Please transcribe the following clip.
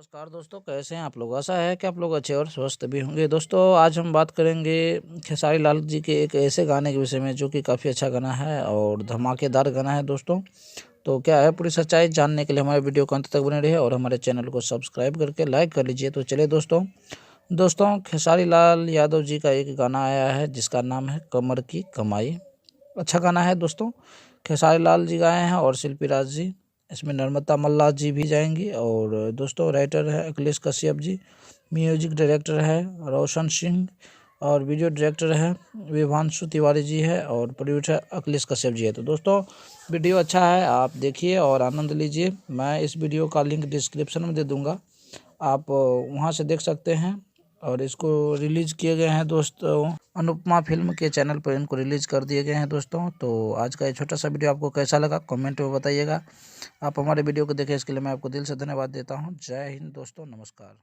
नमस्कार दोस्तों, कैसे हैं आप लोग। आशा है कि आप लोग अच्छे और स्वस्थ भी होंगे। दोस्तों आज हम बात करेंगे खेसारी लाल जी के एक ऐसे गाने के विषय में जो कि काफ़ी अच्छा गाना है और धमाकेदार गाना है दोस्तों। तो क्या है पूरी सच्चाई जानने के लिए हमारे वीडियो को अंत तक बने रहिए और हमारे चैनल को सब्सक्राइब करके लाइक कर लीजिए। तो चलिए दोस्तों खेसारी लाल यादव जी का एक गाना आया है जिसका नाम है कमर की कमाई। अच्छा गाना है दोस्तों। खेसारी लाल जी गाए हैं और शिल्पी राज जी, इसमें नर्मदा मल्लाह जी भी जाएंगी। और दोस्तों राइटर है अखिलेश कश्यप जी, म्यूजिक डायरेक्टर है रोशन सिंह और वीडियो डायरेक्टर है विभांशु तिवारी जी है और प्रोड्यूसर अखिलेश कश्यप जी है। तो दोस्तों वीडियो अच्छा है, आप देखिए और आनंद लीजिए। मैं इस वीडियो का लिंक डिस्क्रिप्शन में दे दूँगा, आप वहाँ से देख सकते हैं। और इसको रिलीज़ किए गए हैं दोस्तों अनुपमा फिल्म के चैनल पर, इनको रिलीज़ कर दिए गए हैं दोस्तों। तो आज का ये छोटा सा वीडियो आपको कैसा लगा कमेंट में बताइएगा। आप हमारे वीडियो को देखें इसके लिए मैं आपको दिल से धन्यवाद देता हूँ। जय हिंद दोस्तों, नमस्कार।